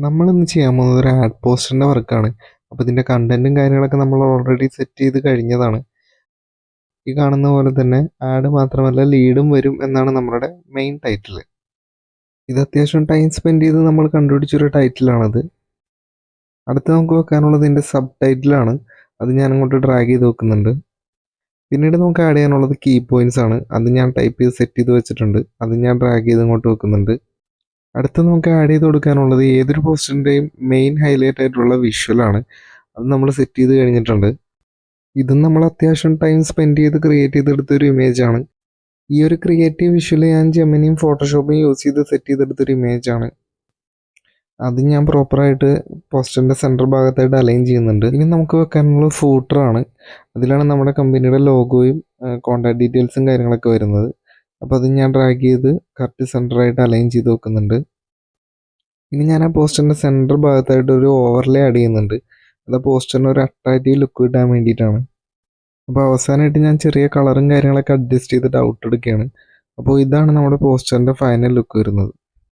നമ്മളിന്ന് ചെയ്യാൻ പോകുന്നത് ഒരു ആഡ് പോസ്റ്ററിൻ്റെ വർക്കാണ്. അപ്പോൾ ഇതിൻ്റെ കണ്ടൻറ്റും കാര്യങ്ങളൊക്കെ നമ്മൾ ഓൾറെഡി സെറ്റ് ചെയ്ത് കഴിഞ്ഞതാണ്. ഈ കാണുന്ന പോലെ തന്നെ ആഡ് മാത്രമല്ല ലീഡും വരും എന്നാണ് നമ്മുടെ മെയിൻ ടൈറ്റിൽ. ഇത് അത്യാവശ്യം ടൈം സ്പെൻഡ് ചെയ്ത് നമ്മൾ കണ്ടുപിടിച്ചൊരു ടൈറ്റിലാണത്. അടുത്ത് നമുക്ക് വെക്കാനുള്ളത് ഇതിൻ്റെ സബ് ടൈറ്റിലാണ്. അത് ഞാൻ അങ്ങോട്ട് ഡ്രാഗ് ചെയ്ത് വെക്കുന്നുണ്ട്. പിന്നീട് നമുക്ക് ആഡ് ചെയ്യാനുള്ളത് കീ പോയിൻറ്റ്സ് ആണ്. അത് ഞാൻ ടൈപ്പ് ചെയ്ത് സെറ്റ് ചെയ്ത് വെച്ചിട്ടുണ്ട്. അത് ഞാൻ ഡ്രാഗ് ചെയ്ത് ഇങ്ങോട്ട് വെക്കുന്നുണ്ട്. അടുത്ത് നമുക്ക് ആഡ് ചെയ്ത് കൊടുക്കാനുള്ളത് ഏതൊരു പോസ്റ്ററിൻ്റെയും മെയിൻ ഹൈലൈറ്റ് ആയിട്ടുള്ള വിഷ്വലാണ്. അത് നമ്മൾ സെറ്റ് ചെയ്ത് കഴിഞ്ഞിട്ടുണ്ട്. ഇതും നമ്മൾ അത്യാവശ്യം ടൈം സ്പെൻഡ് ചെയ്ത് ക്രിയേറ്റ് ചെയ്തെടുത്തൊരു ഇമേജാണ്. ഈ ഒരു ക്രിയേറ്റീവ് വിഷ്വൽ ഞാൻ ജെമിനിയും ഫോട്ടോഷോപ്പും യൂസ് ചെയ്ത് സെറ്റ് ചെയ്തെടുത്തൊരു ഇമേജാണ്. അത് ഞാൻ പ്രോപ്പറായിട്ട് പോസ്റ്ററിൻ്റെ സെൻറ്റർ ഭാഗത്തായിട്ട് അലൈൻ ചെയ്യുന്നുണ്ട്. ഇനി നമുക്ക് വെക്കാനുള്ളത് ഫൂട്ടറാണ്. അതിലാണ് നമ്മുടെ കമ്പനിയുടെ ലോഗോയും കോൺടാക്ട് ഡീറ്റെയിൽസും കാര്യങ്ങളൊക്കെ വരുന്നത്. അപ്പോൾ അത് ഞാൻ ഡ്രാഗ് ചെയ്ത് കറക്റ്റ് സെൻറ്ററായിട്ട് അലൈൻ ചെയ്ത് വെക്കുന്നുണ്ട്. ഇനി ഞാൻ ആ പോസ്റ്ററിൻ്റെ സെൻറ്റർ ഭാഗത്തായിട്ട് ഒരു ഓവർലേ ആഡ് ചെയ്യുന്നുണ്ട്. അത് പോസ്റ്ററിന് ഒരു അട്രാക്റ്റീവ് ലുക്ക് കിട്ടാൻ വേണ്ടിയിട്ടാണ്. അപ്പോൾ അവസാനമായിട്ട് ഞാൻ ചെറിയ കളറും കാര്യങ്ങളൊക്കെ അഡ്ജസ്റ്റ് ചെയ്തിട്ട് ഔട്ട് എടുക്കുകയാണ്. അപ്പോൾ ഇതാണ് നമ്മുടെ പോസ്റ്ററിൻ്റെ ഫൈനൽ ലുക്ക് വരുന്നത്.